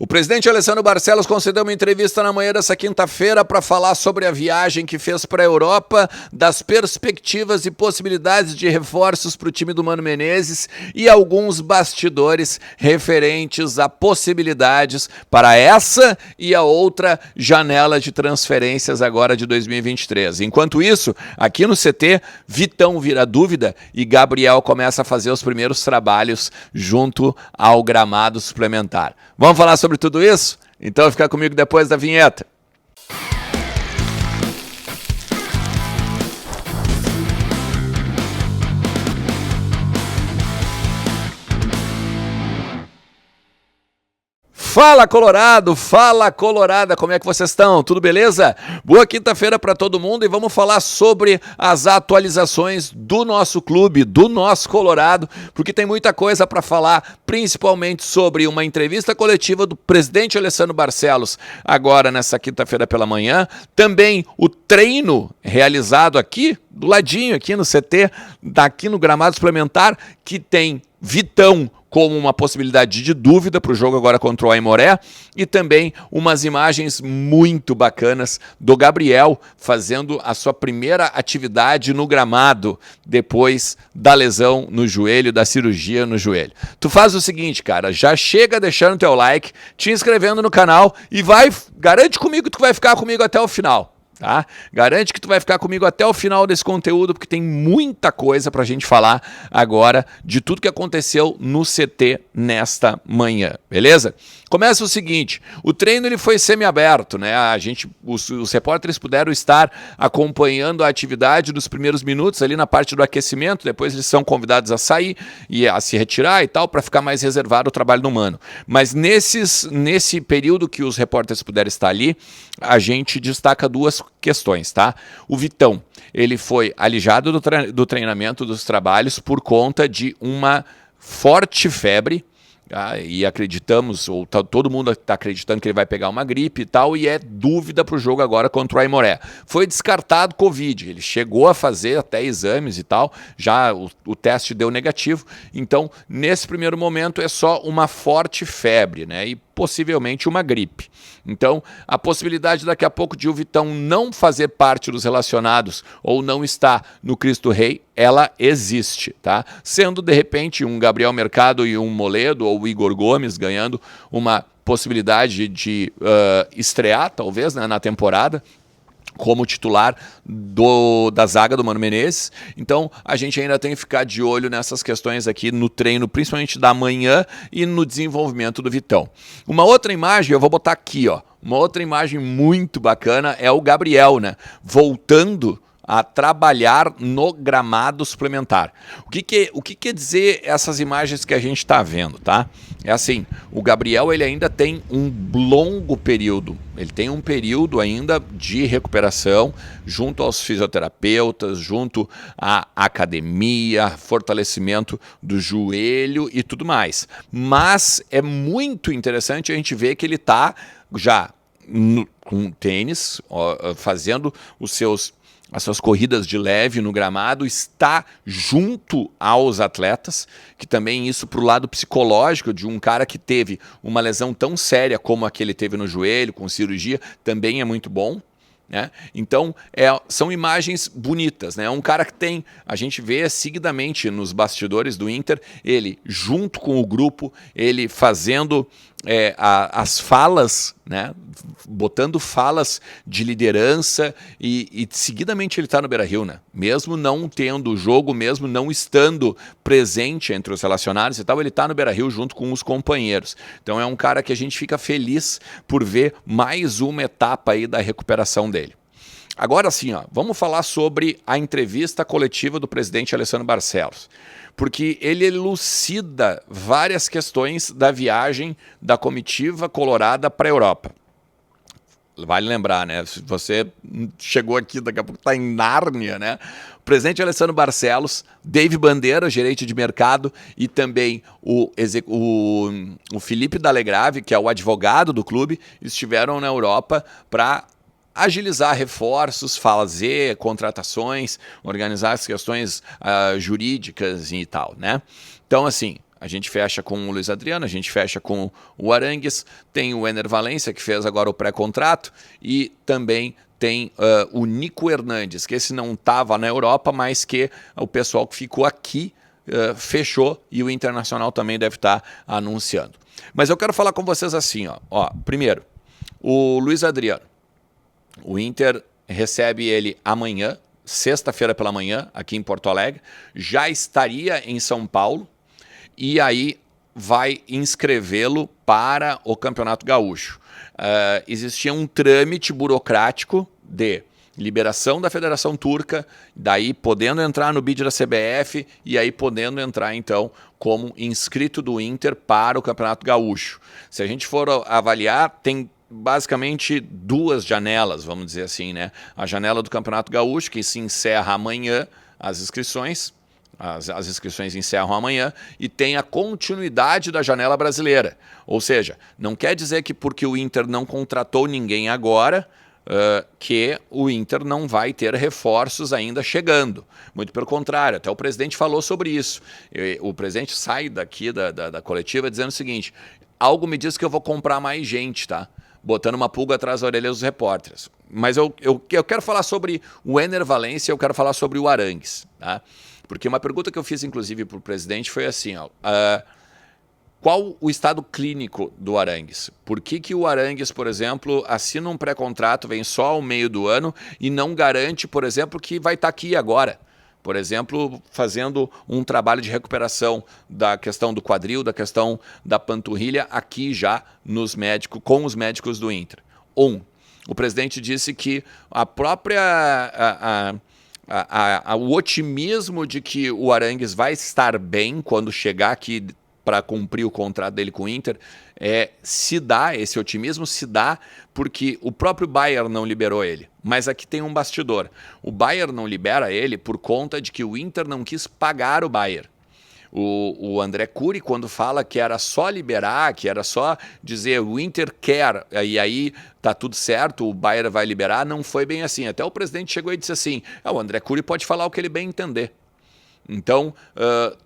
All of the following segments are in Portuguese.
presidente Alessandro Barcelos concedeu uma entrevista na manhã dessa quinta-feira para falar sobre a viagem que fez para a Europa, das perspectivas e possibilidades de reforços para o time do Mano Menezes e alguns bastidores referentes a possibilidades para essa e a outra janela de transferências agora de 2023. Enquanto isso, aqui no CT, Vitão vira dúvida e Gabriel começa a fazer os primeiros trabalhos junto ao gramado suplementar. Vamos falar sobre tudo isso? Então fica comigo depois da vinheta. Fala Colorado, fala Colorada, como é que vocês estão? Tudo beleza? Boa quinta-feira para todo mundo e vamos falar sobre as atualizações do nosso clube, do nosso Colorado, porque tem muita coisa para falar, principalmente sobre uma entrevista coletiva do presidente Alessandro Barcelos, agora nessa quinta-feira pela manhã, também o treino realizado aqui, do ladinho, aqui no CT, daqui no gramado suplementar, que tem Vitão como uma possibilidade de dúvida para o jogo agora contra o Aimoré e também umas imagens muito bacanas do Gabriel fazendo a sua primeira atividade no gramado depois da lesão no joelho, da cirurgia no joelho. Tu faz o seguinte, cara, já chega deixando teu like, te inscrevendo no canal e garante comigo que tu vai ficar comigo até o final. Tá? Garante que tu vai ficar comigo até o final desse conteúdo, porque tem muita coisa pra gente falar agora de tudo que aconteceu no CT nesta manhã, beleza? Começa o seguinte, o treino ele foi semiaberto, né? Os repórteres puderam estar acompanhando a atividade dos primeiros minutos ali na parte do aquecimento, depois eles são convidados a sair e a se retirar e tal, para ficar mais reservado o trabalho do Mano. Mas nesse período que os repórteres puderam estar ali, a gente destaca duas questões, tá? O Vitão, ele foi alijado do treinamento dos trabalhos por conta de uma forte febre, e acreditamos, ou todo mundo está acreditando que ele vai pegar uma gripe e tal, e é dúvida para o jogo agora contra o Aimoré. Foi descartado Covid, ele chegou a fazer até exames e tal, já o teste deu negativo, então nesse primeiro momento é só uma forte febre, né, e possivelmente uma gripe. Então, a possibilidade daqui a pouco de o Vitão não fazer parte dos relacionados ou não estar no Cristo Rei, ela existe, tá? Sendo, de repente, um Gabriel Mercado e um Moledo ou o Igor Gomes ganhando uma possibilidade de estrear, talvez, né, na temporada, como titular da zaga do Mano Menezes. Então, a gente ainda tem que ficar de olho nessas questões aqui no treino, principalmente da manhã e no desenvolvimento do Vitão. Uma outra imagem, eu vou botar aqui, ó. Uma outra imagem muito bacana é o Gabriel, né? Voltando a trabalhar no gramado suplementar. O que quer dizer essas imagens que a gente está vendo, tá? É assim, o Gabriel ele ainda tem um longo período, ele tem um período ainda de recuperação junto aos fisioterapeutas, junto à academia, fortalecimento do joelho e tudo mais. Mas é muito interessante a gente ver que ele está já com tênis, fazendo as suas corridas de leve no gramado, está junto aos atletas, que também isso para o lado psicológico de um cara que teve uma lesão tão séria como a que ele teve no joelho, com cirurgia, também é muito bom. Né? Então, são imagens bonitas, né? Um cara que a gente vê seguidamente nos bastidores do Inter, ele junto com o grupo, ele fazendo as falas, né? Botando falas de liderança e seguidamente ele está no Beira-Rio, né? Mesmo não tendo o jogo, mesmo não estando presente entre os relacionados e tal, ele está no Beira-Rio junto com os companheiros. Então é um cara que a gente fica feliz por ver mais uma etapa aí da recuperação dele. Agora sim, vamos falar sobre a entrevista coletiva do presidente Alessandro Barcelos, porque ele elucida várias questões da viagem da comitiva colorada para a Europa. Vale lembrar, né? Se você chegou aqui, daqui a pouco está em Nárnia, né? O presidente Alessandro Barcelos, Dave Bandeira, gerente de mercado, e também o Felipe Dalegrave, que é o advogado do clube, estiveram na Europa para agilizar reforços, fazer contratações, organizar as questões jurídicas e tal, né? Então, assim, A gente fecha com o Luiz Adriano, a gente fecha com o Arangues, tem o Ener Valencia, que fez agora o pré-contrato, e também tem o Nico Hernandes, que esse não estava na Europa, mas que o pessoal que ficou aqui fechou, e o Internacional também deve estar anunciando. Mas eu quero falar com vocês assim, ó. Primeiro, o Luiz Adriano. O Inter recebe ele amanhã, sexta-feira pela manhã, aqui em Porto Alegre. Já estaria em São Paulo e aí vai inscrevê-lo para o Campeonato Gaúcho. Existia um trâmite burocrático de liberação da Federação Turca, daí podendo entrar no bid da CBF e aí podendo entrar então como inscrito do Inter para o Campeonato Gaúcho. Se a gente for avaliar, tem basicamente duas janelas, vamos dizer assim, né? A janela do Campeonato Gaúcho, que se encerra amanhã as inscrições, as inscrições encerram amanhã, e tem a continuidade da janela brasileira. Ou seja, não quer dizer que porque o Inter não contratou ninguém agora, que o Inter não vai ter reforços ainda chegando. Muito pelo contrário, até o presidente falou sobre isso. O presidente sai daqui da coletiva dizendo o seguinte: algo me diz que eu vou comprar mais gente, tá? Botando uma pulga atrás da orelha dos repórteres. Mas eu quero falar sobre o Ener Valencia, eu quero falar sobre o Arangues, tá? Porque uma pergunta que eu fiz, inclusive, para o presidente foi assim, qual o estado clínico do Arangues? Por que o Arangues, por exemplo, assina um pré-contrato, vem só ao meio do ano e não garante, por exemplo, que vai estar aqui agora? Por exemplo, fazendo um trabalho de recuperação da questão do quadril, da questão da panturrilha, aqui já com os médicos do Inter. O presidente disse que a própria... o otimismo de que o Arangues vai estar bem quando chegar aqui para cumprir o contrato dele com o Inter, esse otimismo se dá porque o próprio Bayern não liberou ele. Mas aqui tem um bastidor. O Bayern não libera ele por conta de que o Inter não quis pagar o Bayern. O André Curi, quando fala que era só liberar, que era só dizer o Inter quer, e aí tá tudo certo, o Bayern vai liberar, não foi bem assim. Até o presidente chegou e disse assim, o André Curi pode falar o que ele bem entender. Então,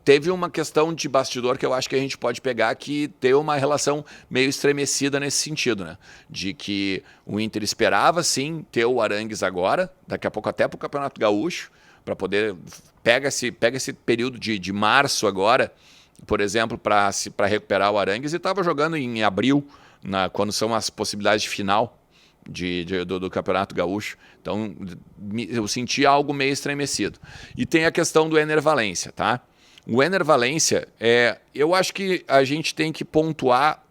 teve uma questão de bastidor que eu acho que a gente pode pegar que tem uma relação meio estremecida nesse sentido, né? De que o Inter esperava, sim, ter o Arangues agora, daqui a pouco até para o Campeonato Gaúcho, para poder... Pega esse período de março agora, por exemplo, para recuperar o Arangues, e estava jogando em abril, quando são as possibilidades de final do Campeonato Gaúcho. Então, eu senti algo meio estremecido. E tem a questão do Ener Valencia, tá? O Ener Valencia, eu acho que a gente tem que pontuar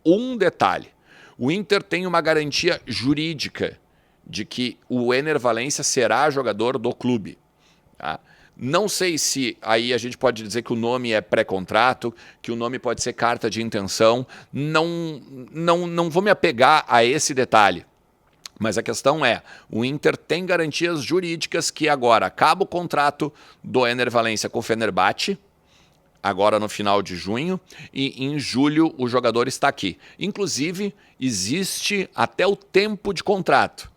um detalhe. O Inter tem uma garantia jurídica de que o Ener Valencia será jogador do clube, tá? Não sei se aí a gente pode dizer que o nome é pré-contrato, que o nome pode ser carta de intenção. Não vou me apegar a esse detalhe. Mas a questão o Inter tem garantias jurídicas que agora acaba o contrato do Ener Valencia com o Fenerbahçe, agora no final de junho, e em julho o jogador está aqui. Inclusive, existe até o tempo de contrato,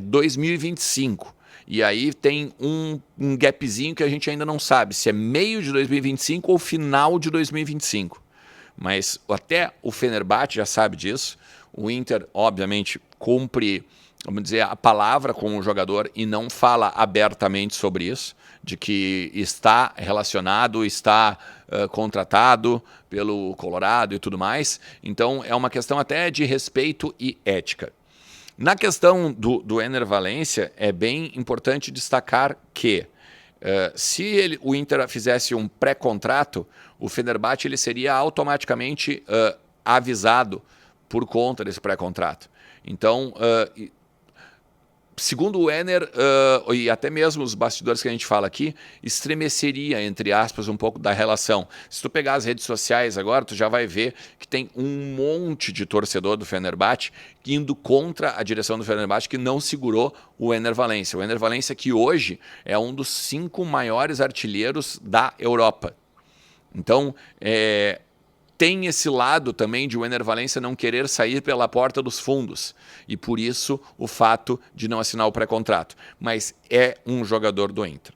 2025. E aí tem um gapzinho que a gente ainda não sabe se é meio de 2025 ou final de 2025. Mas até o Fenerbahçe já sabe disso. O Inter, obviamente, cumpre, vamos dizer, a palavra com o jogador e não fala abertamente sobre isso, de que está relacionado, está contratado pelo Colorado e tudo mais. Então, é uma questão até de respeito e ética. Na questão do Ener Valencia, é bem importante destacar que se o Inter fizesse um pré-contrato, o Fenerbahçe ele seria automaticamente avisado por conta desse pré-contrato. Então, segundo o Ener, e até mesmo os bastidores que a gente fala aqui, estremeceria, entre aspas, um pouco da relação. Se tu pegar as redes sociais agora, tu já vai ver que tem um monte de torcedor do Fenerbahçe indo contra a direção do Fenerbahçe, que não segurou o Ener Valencia. O Ener Valencia que hoje é um dos 5 maiores artilheiros da Europa. Então, tem esse lado também de o Ener Valencia não querer sair pela porta dos fundos. E por isso o fato de não assinar o pré-contrato. Mas é um jogador do Inter.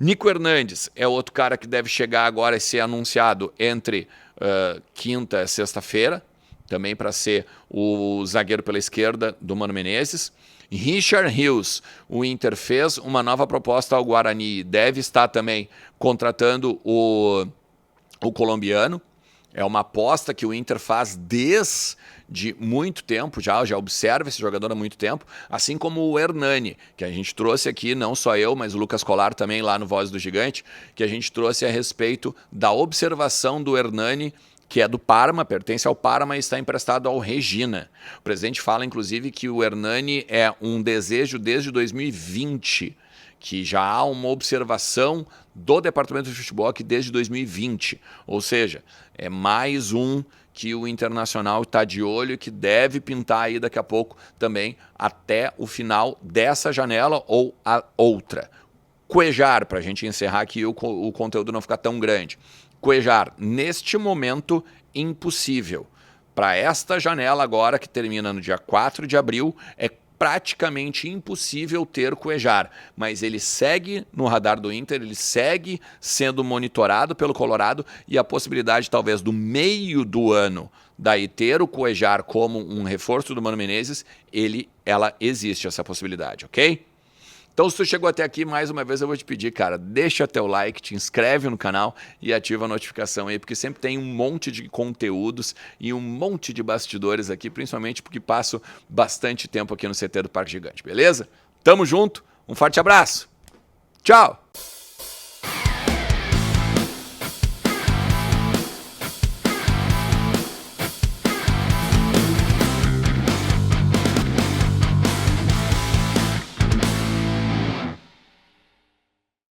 Nico Hernandes é outro cara que deve chegar agora e ser anunciado entre quinta e sexta-feira, também para ser o zagueiro pela esquerda do Mano Menezes. Richard Rios, o Inter fez uma nova proposta ao Guarani, deve estar também contratando o colombiano. É uma aposta que o Inter faz desde muito tempo, já observa esse jogador há muito tempo, assim como o Hernani, que a gente trouxe aqui, não só eu, mas o Lucas Colar também lá no Voz do Gigante, que a gente trouxe a respeito da observação do Hernani, que é do Parma, pertence ao Parma e está emprestado ao Regina. O presidente fala, inclusive, que o Hernani é um desejo desde 2020, que já há uma observação do Departamento de Futebol aqui desde 2020. Ou seja, é mais um que o Internacional está de olho e que deve pintar aí daqui a pouco também até o final dessa janela ou a outra. Cuejar, para a gente encerrar aqui o conteúdo não ficar tão grande. Cuejar, neste momento, impossível. Para esta janela agora, que termina no dia 4 de abril, é praticamente impossível ter Cuejar, mas ele segue no radar do Inter, ele segue sendo monitorado pelo Colorado e a possibilidade talvez do meio do ano daí ter o Cuejar como um reforço do Mano Menezes, ela existe essa possibilidade, ok? Então, se tu chegou até aqui, mais uma vez eu vou te pedir, cara, deixa teu like, te inscreve no canal e ativa a notificação aí, porque sempre tem um monte de conteúdos e um monte de bastidores aqui, principalmente porque passo bastante tempo aqui no CT do Parque Gigante, beleza? Tamo junto, um forte abraço, tchau!